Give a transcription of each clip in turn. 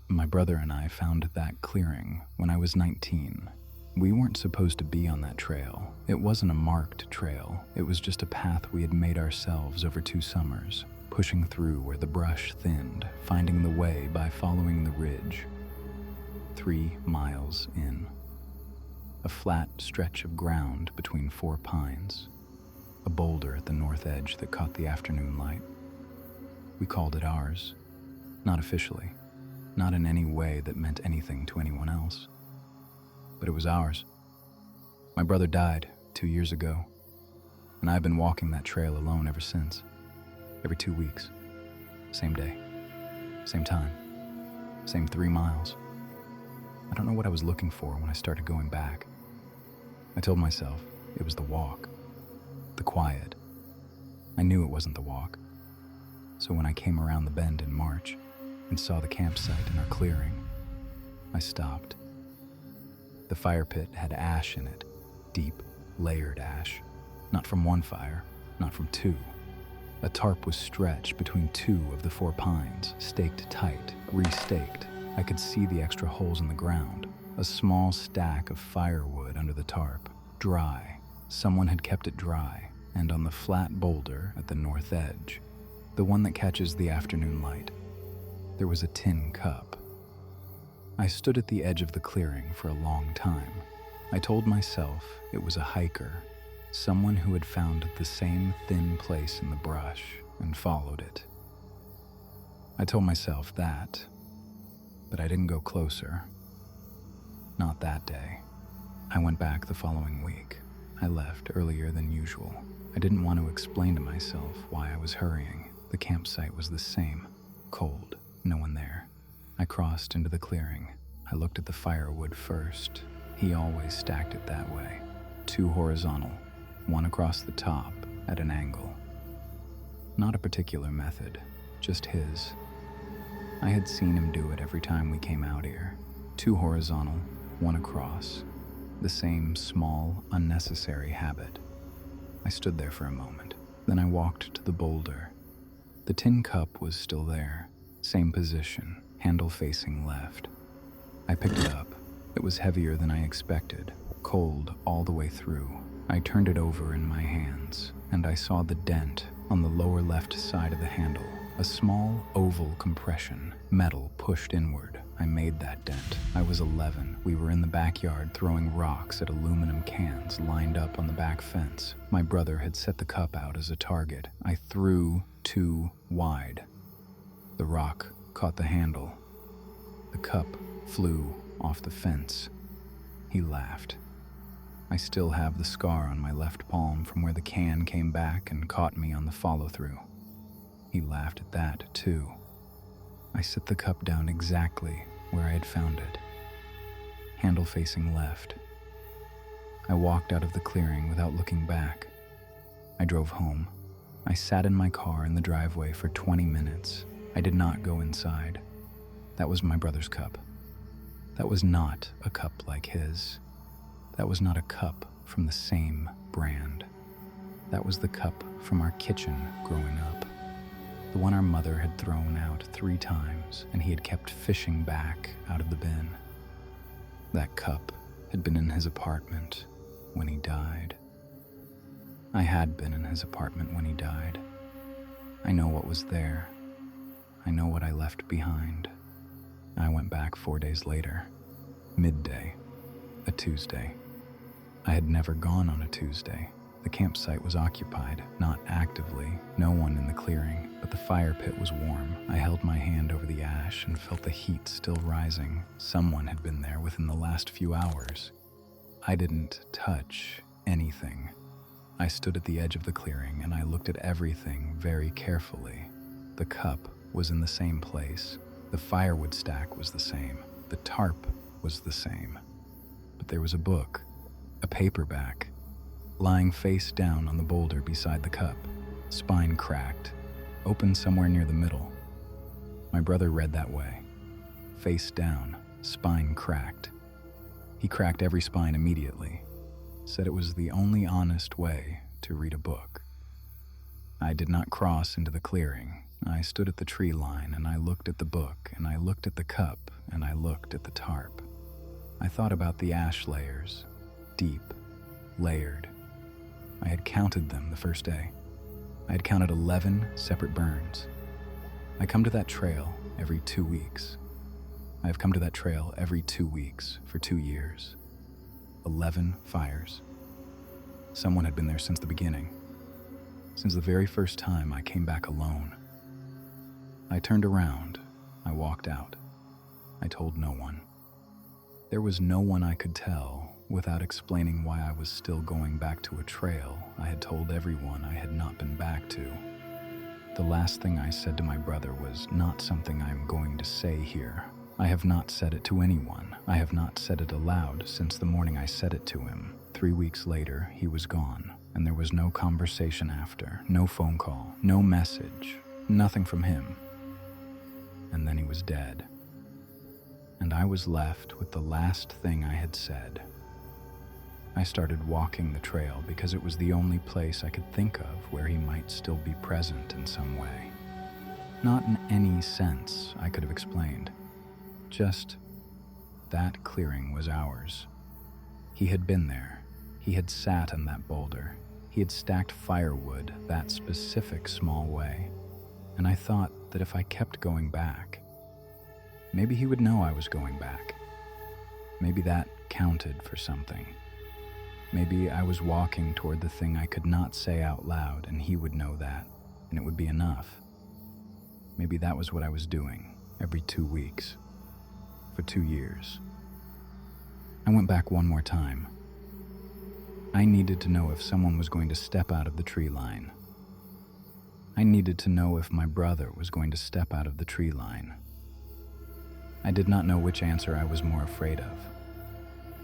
My brother and I found that clearing when I was 19. We weren't supposed to be on that trail. It wasn't a marked trail. It was just a path we had made ourselves over 2 summers, pushing through where the brush thinned, finding the way by following the ridge. 3 miles in. A flat stretch of ground between 4 pines. A boulder at the north edge that caught the afternoon light. We called it ours. Not officially. Not in any way that meant anything to anyone else. But it was ours. My brother died 2 years ago, and I've been walking that trail alone ever since. Every 2 weeks. Same day. Same time. Same 3 miles. I don't know what I was looking for when I started going back. I told myself it was the walk. The quiet. I knew it wasn't the walk. So when I came around the bend in March and saw the campsite in our clearing, I stopped. The fire pit had ash in it, deep, layered ash. Not from one fire, not from 2. A tarp was stretched between 2 of the 4 pines, staked tight, re-staked. I could see the extra holes in the ground. A small stack of firewood under the tarp, dry. Someone had kept it dry, and on the flat boulder at the north edge, the one that catches the afternoon light, there was a tin cup. I stood at the edge of the clearing for a long time. I told myself it was a hiker, someone who had found the same thin place in the brush and followed it. I told myself that, but I didn't go closer. Not that day. I went back the following week. I left earlier than usual. I didn't want to explain to myself why I was hurrying. The campsite was the same. Cold, no one there. I crossed into the clearing. I looked at the firewood first. He always stacked it that way. 2 horizontal, 1 across the top at an angle. Not a particular method, just his. I had seen him do it every time we came out here. 2 horizontal, 1 across. The same small, unnecessary habit. I stood there for a moment. Then I walked to the boulder. The tin cup was still there. Same position, handle facing left. I picked it up. It was heavier than I expected, cold all the way through. I turned it over in my hands, and I saw the dent on the lower left side of the handle. A small oval compression, metal pushed inward. I made that dent. I was 11. We were in the backyard throwing rocks at aluminum cans lined up on the back fence. My brother had set the cup out as a target. I threw too wide. The rock caught the handle. The cup flew off the fence. He laughed. I still have the scar on my left palm from where the can came back and caught me on the follow-through. He laughed at that, too. I set the cup down exactly where I had found it, handle facing left. I walked out of the clearing without looking back. I drove home. I sat in my car in the driveway for 20 minutes. I did not go inside. That was my brother's cup. That was not a cup like his. That was not a cup from the same brand. That was the cup from our kitchen growing up. The one our mother had thrown out 3 times and he had kept fishing back out of the bin. That cup had been in his apartment when he died. I had been in his apartment when he died. I know what was there. I know what I left behind. I went back 4 days later, midday, a Tuesday. I had never gone on a Tuesday. The campsite was occupied, not actively, no one in the clearing, but the fire pit was warm. I held my hand over the ash and felt the heat still rising. Someone had been there within the last few hours. I didn't touch anything. I stood at the edge of the clearing and I looked at everything very carefully. The cup was in the same place. The firewood stack was the same. The tarp was the same. But there was a book, a paperback, lying face down on the boulder beside the cup, spine cracked, open somewhere near the middle. My brother read that way. Face down, spine cracked. He cracked every spine immediately, said it was the only honest way to read a book. I did not cross into the clearing. I stood at the tree line and I looked at the book and I looked at the cup and I looked at the tarp. I thought about the ash layers, deep, layered. I had counted them the first day. I had counted 11 separate burns. I come to that trail every 2 weeks. I have come to that trail every 2 weeks for 2 years. 11 fires. Someone had been there since the beginning. Since the very first time I came back alone. I turned around. I walked out. I told no one. There was no one I could tell without explaining why I was still going back to a trail I had told everyone I had not been back to. The last thing I said to my brother was not something I am going to say here. I have not said it to anyone. I have not said it aloud since the morning I said it to him. 3 weeks later, he was gone, and there was no conversation after, no phone call, no message, nothing from him. And then he was dead. And I was left with the last thing I had said. I started walking the trail because it was the only place I could think of where he might still be present in some way. Not in any sense I could have explained. Just that clearing was ours. He had been there. He had sat on that boulder. He had stacked firewood that specific small way. And I thought that if I kept going back, maybe he would know I was going back. Maybe that counted for something. Maybe I was walking toward the thing I could not say out loud and he would know that, and it would be enough. Maybe that was what I was doing every 2 weeks. For 2 years. I went back one more time. I needed to know if someone was going to step out of the tree line. I needed to know if my brother was going to step out of the tree line. I did not know which answer I was more afraid of.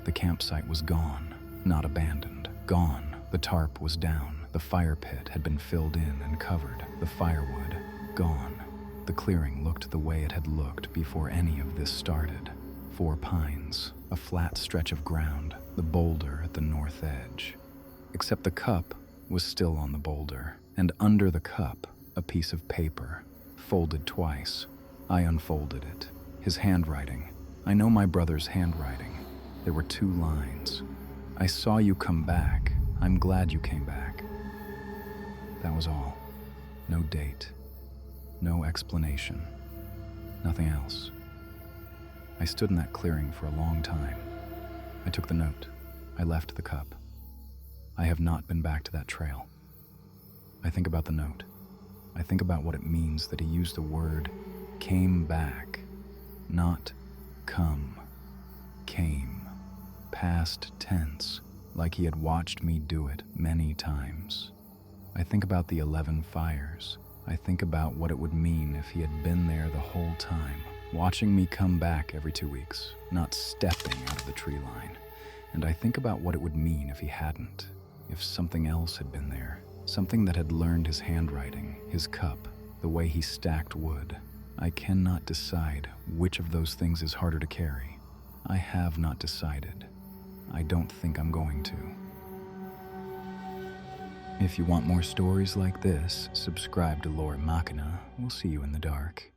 The campsite was gone, not abandoned. Gone. The tarp was down. The fire pit had been filled in and covered. The firewood, gone. The clearing looked the way it had looked before any of this started. 4 pines, a flat stretch of ground, the boulder at the north edge. Except the cup was still on the boulder, and under the cup, a piece of paper, folded twice. I unfolded it. His handwriting. I know my brother's handwriting. There were 2 lines. I saw you come back. I'm glad you came back. That was all. No date. No explanation. Nothing else. I stood in that clearing for a long time. I took the note. I left the cup. I have not been back to that trail. I think about the note. I think about what it means that he used the word came back, not come, came, past tense, like he had watched me do it many times. I think about the 11 fires. I think about what it would mean if he had been there the whole time, watching me come back every 2 weeks, not stepping out of the tree line. And I think about what it would mean if he hadn't, if something else had been there, something that had learned his handwriting, his cup, the way he stacked wood. I cannot decide which of those things is harder to carry. I have not decided. I don't think I'm going to. If you want more stories like this, subscribe to Lore Machina. We'll see you in the dark.